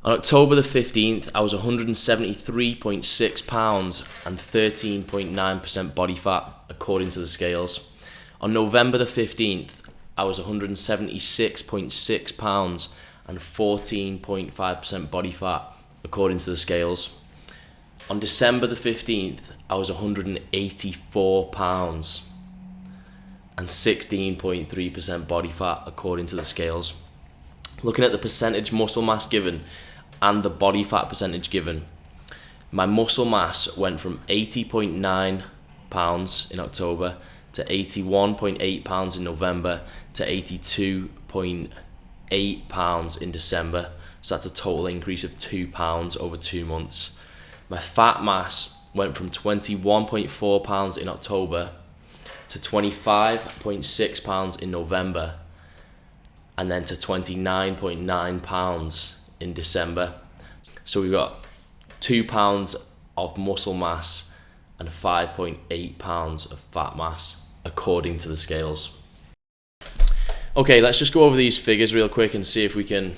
On October the 15th, I was 173.6 pounds and 13.9% body fat, according to the scales. On November the 15th, I was 176.6 pounds and 14.5% body fat, according to the scales. On December the 15th, I was 184 pounds and 16.3% body fat, according to the scales. Looking at the percentage muscle mass given and the body fat percentage given, my muscle mass went from 80.9 pounds in October to 81.8 pounds in November to 82.8 pounds in December. So that's a total increase of 2 pounds over 2 months. My fat mass went from 21.4 pounds in October to 25.6 pounds in November, and then to 29.9 pounds in December. So we've got 2 pounds of muscle mass and 5.8 pounds of fat mass, according to the scales. Okay, let's just go over these figures real quick and see if we can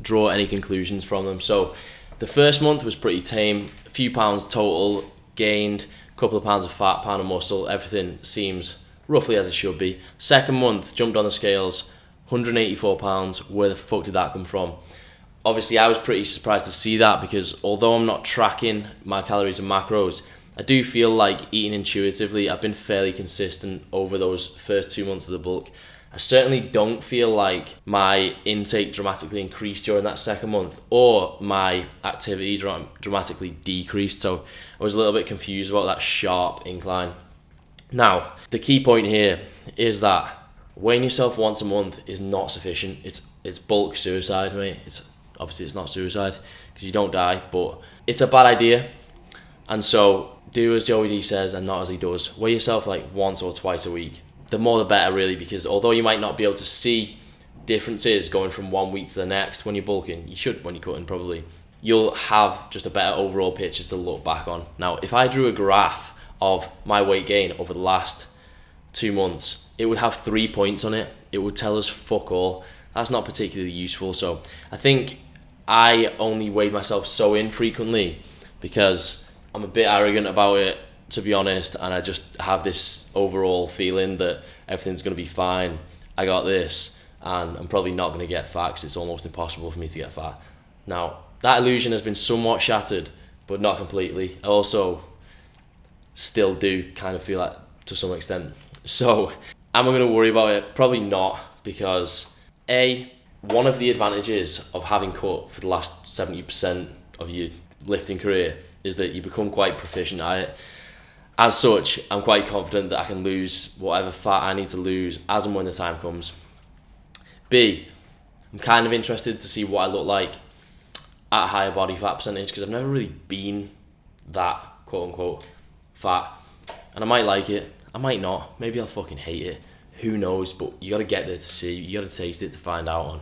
draw any conclusions from them. So the first month was pretty tame, a few pounds total gained, a couple of pounds of fat, pound of muscle, everything seems roughly as it should be. Second month, jumped on the scales, 184 pounds, where the fuck did that come from? Obviously, I was pretty surprised to see that, because although I'm not tracking my calories and macros, I do feel like eating intuitively. I've been fairly consistent over those first 2 months of the bulk. I certainly don't feel like my intake dramatically increased during that second month, or my activity dramatically decreased, so I was a little bit confused about that sharp incline. Now, the key point here is that weighing yourself once a month is not sufficient. It's bulk suicide, mate. Obviously it's not suicide because you don't die, but it's a bad idea. And so do as Joey D says and not as he does. Weigh yourself like once or twice a week. The more the better, really, because although you might not be able to see differences going from 1 week to the next when you're bulking, you should when you're cutting probably, you'll have just a better overall picture to look back on. Now, if I drew a graph of my weight gain over the last 2 months, it would have 3 points on it. It would tell us fuck all. That's not particularly useful. So I think I only weighed myself so infrequently because I'm a bit arrogant about it, to be honest, and I just have this overall feeling that everything's going to be fine. I got this, and I'm probably not going to get fat because it's almost impossible for me to get fat. Now, that illusion has been somewhat shattered, but not completely. I also still do kind of feel that to some extent. So, am I going to worry about it? Probably not, because one of the advantages of having cut for the last 70% of your lifting career is that you become quite proficient at it. As such, I'm quite confident that I can lose whatever fat I need to lose as and when the time comes. B, I'm kind of interested to see what I look like at a higher body fat percentage, because I've never really been that quote-unquote fat. And I might like it, I might not, maybe I'll fucking hate it. Who knows, but you gotta get there to see, you gotta taste it to find out on.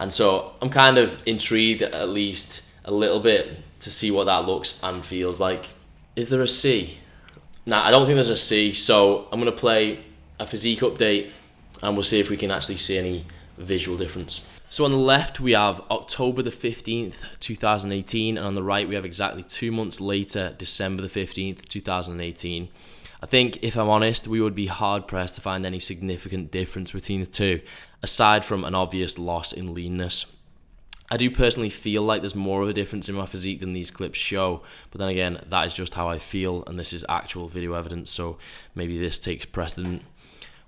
And so I'm kind of intrigued at least a little bit to see what that looks and feels like. Is there a C? Nah, I don't think there's a C, so I'm gonna play a physique update and we'll see if we can actually see any visual difference. So on the left we have October the 15th, 2018, and on the right we have exactly 2 months later, December the 15th, 2018. I think, if I'm honest, we would be hard-pressed to find any significant difference between the two, aside from an obvious loss in leanness. I do personally feel like there's more of a difference in my physique than these clips show, but then again, that is just how I feel, and this is actual video evidence, so maybe this takes precedent.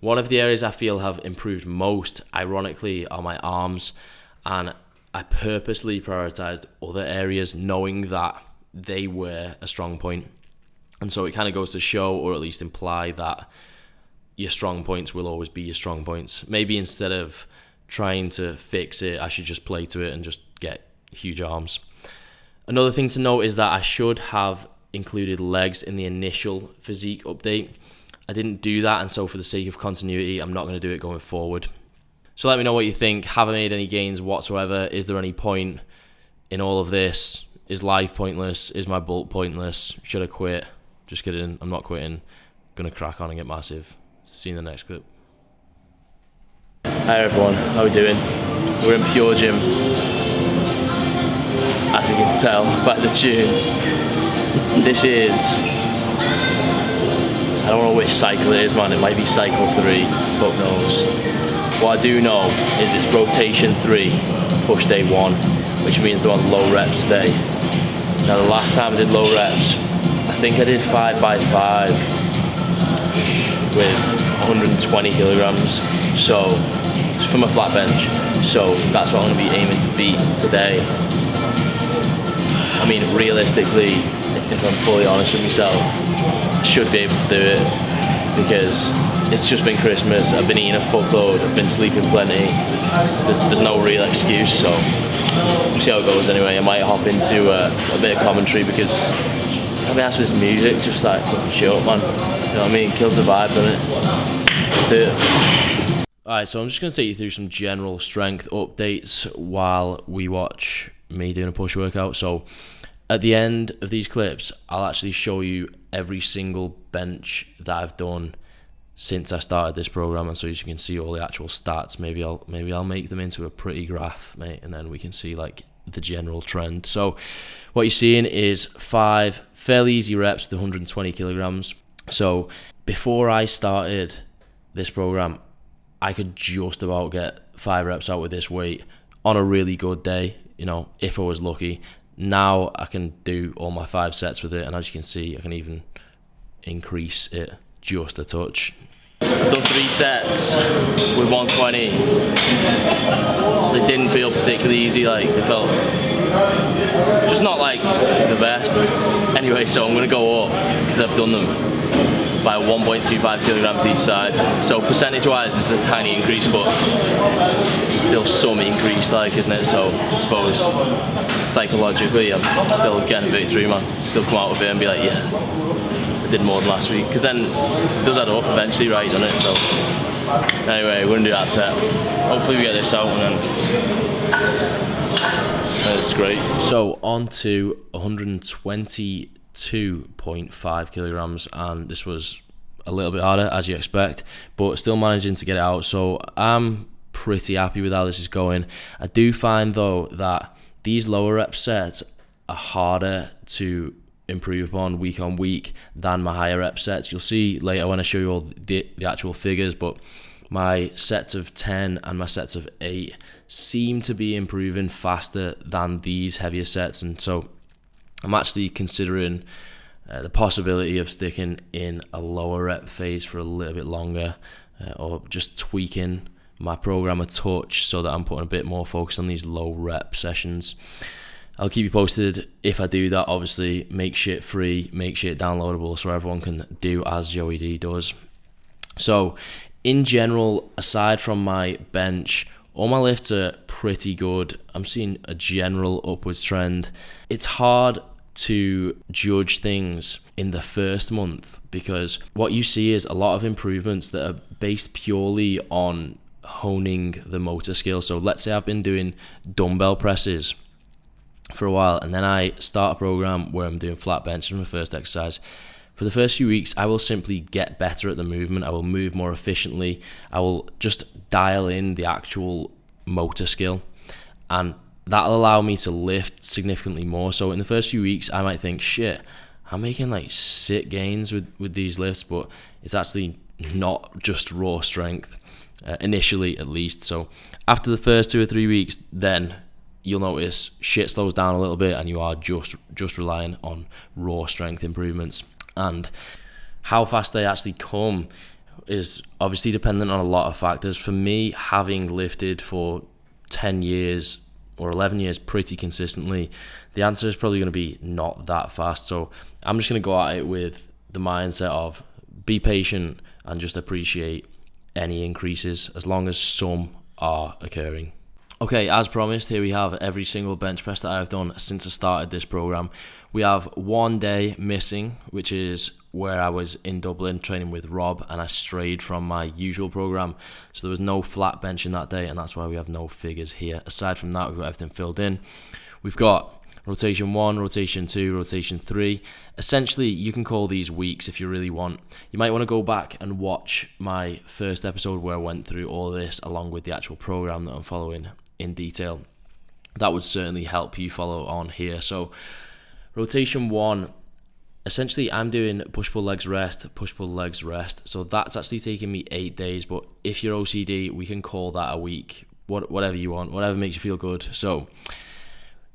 One of the areas I feel have improved most, ironically, are my arms, and I purposely prioritized other areas knowing that they were a strong point. And so it kind of goes to show, or at least imply, that your strong points will always be your strong points. Maybe instead of trying to fix it, I should just play to it and just get huge arms. Another thing to note is that I should have included legs in the initial physique update. I didn't do that, and so for the sake of continuity, I'm not going to do it going forward. So let me know what you think. Have I made any gains whatsoever? Is there any point in all of this? Is life pointless? Is my bulk pointless? Should I quit? Just kidding, I'm not quitting. Gonna crack on and get massive. See you in the next clip. Hi everyone, how are we doing? We're in Pure Gym. can tell by the tunes. This is, I don't know which cycle it is, man. It might be cycle 3, fuck knows. What I do know is it's rotation 3, push day 1, which means I'm on low reps today. Now the last time I did low reps, I think I did 5 by 5 with 120 kilograms. So it's from a flat bench. So that's what I'm going to be aiming to beat today. I mean, realistically, if I'm fully honest with myself, I should be able to do it because it's just been Christmas. I've been eating a fuckload. I've been sleeping plenty. There's no real excuse. So we'll see how it goes anyway. I might hop into a bit of commentary because I've been asked for this music, just like fucking shit up, man. You know what I mean? Kills the vibe, doesn't it? Let's do it. Alright, so I'm just going to take you through some general strength updates while we watch me doing a push workout. So at the end of these clips, I'll actually show you every single bench that I've done since I started this program, and so you can see all the actual stats. Maybe I'll make them into a pretty graph, mate, and then we can see like the general trend. So what you're seeing is 5 fairly easy reps with 120 kilograms. So before I started this program, I could just about get 5 reps out with this weight on a really good day, you know, if I was lucky. Now I can do all my 5 sets with it, and as you can see, I can even increase it just a touch. I've done 3 sets with 120. They didn't feel particularly easy, like they felt just not like the best. Anyway, so I'm gonna go up because I've done them by 1.25 kilograms each side. So percentage-wise, it's a tiny increase, but still some increase, like, isn't it? So I suppose psychologically, I'm still getting a victory, man. Still come out of it and be like, yeah, I did more than last week. Because then it does add up eventually, right, doesn't it? So anyway, we're gonna do that set. Hopefully we get this out and then that's great. So on to 122.5 kilograms, and this was a little bit harder as you expect, but still managing to get it out. So I'm pretty happy with how this is going. I do find though that these lower rep sets are harder to improve upon week on week than my higher rep sets. You'll see later when I show you all the actual figures, but my sets of 10 and my sets of 8 seem to be improving faster than these heavier sets, and so I'm actually considering the possibility of sticking in a lower rep phase for a little bit longer, or just tweaking my program a touch so that I'm putting a bit more focus on these low rep sessions. I'll keep you posted if I do that. Obviously, make shit free, make shit downloadable so everyone can do as Joey D does. So in general, aside from my bench, all my lifts are pretty good. I'm seeing a general upwards trend. It's hard to judge things in the first month because what you see is a lot of improvements that are based purely on honing the motor skill. So let's say I've been doing dumbbell presses for a while, and then I start a program where I'm doing flat bench as my first exercise. For the first few weeks, I will simply get better at the movement. I will move more efficiently. I will just dial in the actual motor skill, and that'll allow me to lift significantly more. So in the first few weeks, I might think, shit, I'm making like sick gains with these lifts, but it's actually not just raw strength, initially at least. So after the first 2 or 3 weeks, then you'll notice shit slows down a little bit and you are just relying on raw strength improvements. And how fast they actually come is obviously dependent on a lot of factors. For me, having lifted for 10 years or 11 years pretty consistently, the answer is probably going to be not that fast. So I'm just going to go at it with the mindset of be patient and just appreciate any increases as long as some are occurring. Okay, as promised, here we have every single bench press that I've done since I started this program. We have one day missing, which is where I was in Dublin training with Rob and I strayed from my usual program. So there was no flat benching that day, and that's why we have no figures here. Aside from that, we've got everything filled in. We've got rotation 1, rotation 2, rotation 3. Essentially, you can call these weeks if you really want. You might want to go back and watch my first episode where I went through all of this along with the actual program that I'm following in detail. that would certainly help you follow on here. So rotation 1, essentially I'm doing push-pull legs rest, push-pull legs rest. So that's actually taking me 8 days, but if you're OCD, we can call that a week, whatever you want, whatever makes you feel good. So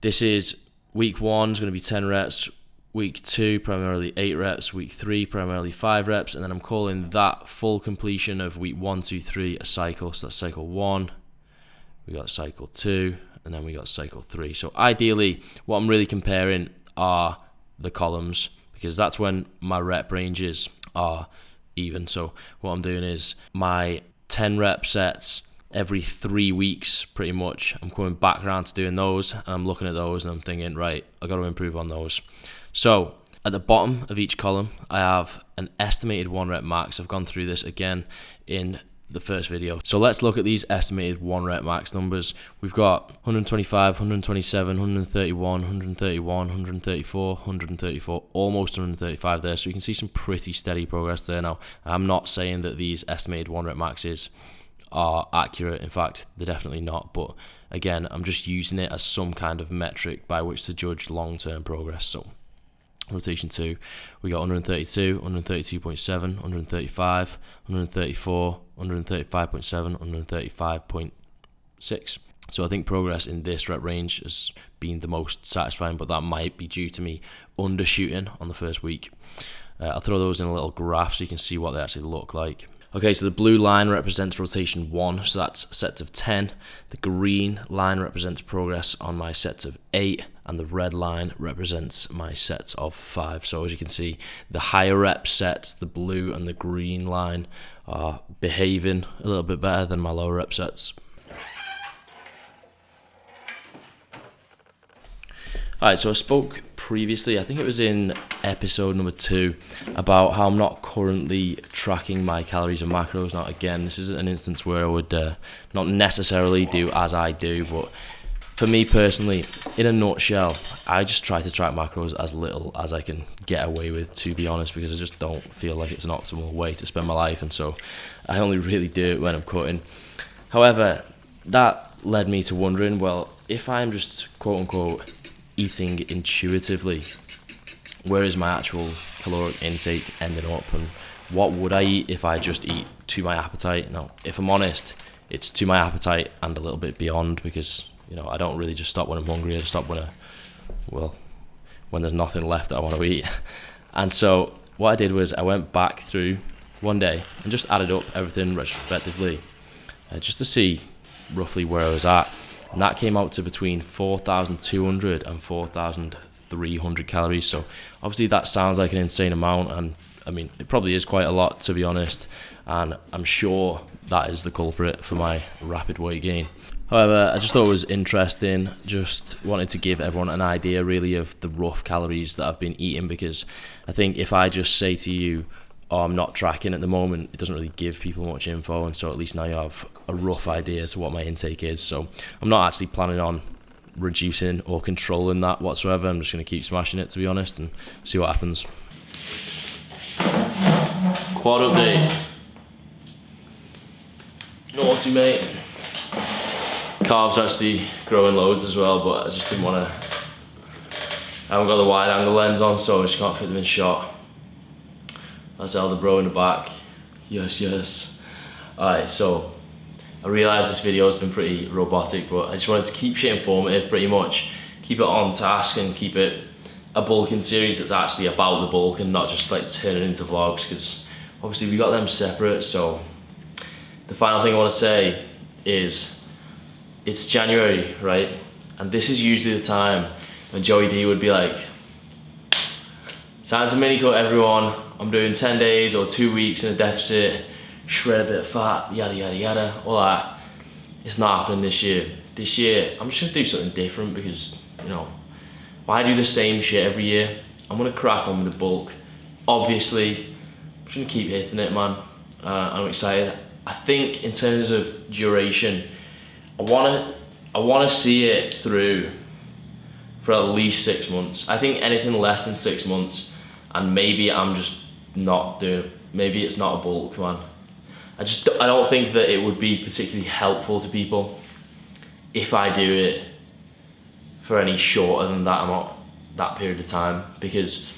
this is week 1 is going to be 10 reps, week 2 primarily 8 reps, week 3 primarily 5 reps, and then I'm calling that full completion of week 1, 2, 3 a cycle. So that's cycle 1, we got cycle 2, and then we got cycle 3. So ideally, what I'm really comparing are the columns, because that's when my rep ranges are even. So what I'm doing is my 10 rep sets every 3 weeks, pretty much. I'm coming back around to doing those, and I'm looking at those and I'm thinking, right, I got to improve on those. So at the bottom of each column, I have an estimated 1 rep max. I've gone through this again in the first video. So let's look at these estimated 1 rep max numbers. We've got 125, 127, 131, 131, 134, 134, almost 135 there. So you can see some pretty steady progress there. Now, I'm not saying that these estimated 1 rep maxes are accurate. In fact, they're definitely not. But again, I'm just using it as some kind of metric by which to judge long-term progress. So rotation 2, we got 132, 132.7, 135, 134, 135.7, 135.6. So I think progress in this rep range has been the most satisfying, but that might be due to me undershooting on the first week. I'll throw those in a little graph so you can see what they actually look like. Okay, so the blue line represents rotation 1, so that's sets of 10. The green line represents progress on my sets of 8, and the red line represents my sets of 5. So as you can see, the higher rep sets, the blue and the green line, are behaving a little bit better than my lower rep sets. Alright, so I spoke previously, I think it was in episode number 2, about how I'm not currently tracking my calories and macros. Now again, this is an instance where I would not necessarily do as I do, but for me personally, in a nutshell, I just try to track macros as little as I can get away with, to be honest, because I just don't feel like it's an optimal way to spend my life, and so I only really do it when I'm cutting. However, that led me to wondering, well, if I'm just quote-unquote eating intuitively, where is my actual caloric intake ending up, and what would I eat if I just eat to my appetite? Now, if I'm honest, it's to my appetite and a little bit beyond, because I don't really just stop when I'm hungry. I just stop when there's nothing left that I want to eat. And so what I did was I went back through one day and just added up everything retrospectively, just to see roughly where I was at. And that came out to between 4,200 and 4,300 calories. So obviously that sounds like an insane amount, and I mean, it probably is quite a lot, to be honest, and I'm sure that is the culprit for my rapid weight gain. However, I just thought it was interesting, just wanted to give everyone an idea really of the rough calories that I've been eating, because I think if I just say to you, oh, I'm not tracking at the moment, it doesn't really give people much info, and so at least now you have a rough idea to what my intake is. So I'm not actually planning on reducing or controlling that whatsoever. I'm just going to keep smashing it, to be honest, and see what happens. Quad update. Naughty, mate. Carbs actually growing loads as well, but I just didn't want to. I haven't got the wide angle lens on, so I just can't fit them in shot. That's Elder Bro in the back. Yes. Alright, so I realise this video has been pretty robotic, but I just wanted to keep shit informative pretty much. Keep it on task and keep it a bulking series that's actually about the bulk and not just like turn it into vlogs, because obviously we got them separate. So the final thing I want to say is it's January, right? And this is usually the time when Joey D would be like, time to mini cut everyone. I'm doing 10 days or 2 weeks in a deficit, shred a bit of fat, yada yada yada, all that. It's not happening this year. This year, I'm just gonna do something different, because, why do the same shit every year? I'm gonna crack on with the bulk. Obviously, I'm just gonna keep hitting it, man. I'm excited. I think in terms of duration, I wanna see it through for at least 6 months. I think anything less than 6 months, and maybe I'm just not doing, maybe it's not a bulk, man. I don't think that it would be particularly helpful to people if I do it for any shorter than that period of time, because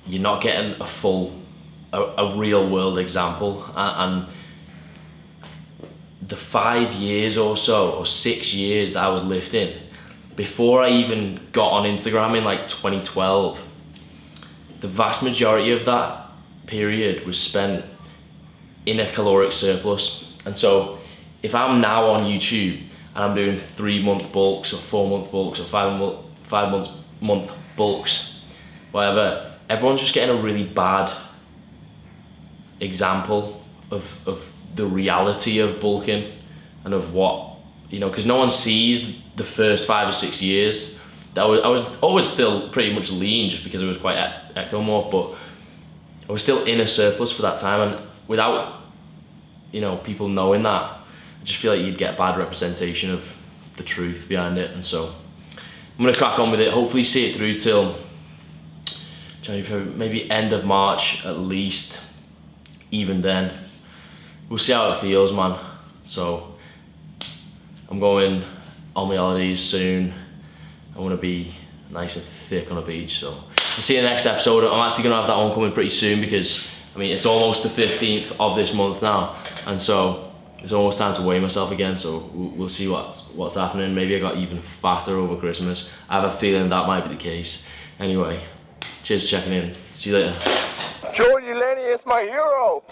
you're not getting a real world example. And the 5 years or so, or 6 years that I was lifting, before I even got on Instagram in like 2012, the vast majority of that period was spent in a caloric surplus. And so if I'm now on YouTube and I'm doing 3-month bulks or 4-month bulks or 5-month bulks, whatever, everyone's just getting a really bad example of the reality of bulking and of what, you know, because no one sees the first 5 or 6 years. I was always still pretty much lean just because I was quite ectomorph, but I was still in a surplus for that time, and without, you know, people knowing that, I just feel like you'd get bad representation of the truth behind it. And so I'm gonna crack on with it, hopefully see it through till January, maybe end of March at least. Even then, we'll see how it feels, man. So I'm going on my holidays soon. I want to be nice and thick on a beach, so I'll see you in the next episode. I'm actually going to have that one coming pretty soon, because I mean it's almost the 15th of this month now, and so it's almost time to weigh myself again. So we'll see what's happening. Maybe I got even fatter over Christmas. I have a feeling that might be the case. Anyway, cheers for checking in. See you later. Delaney is my hero.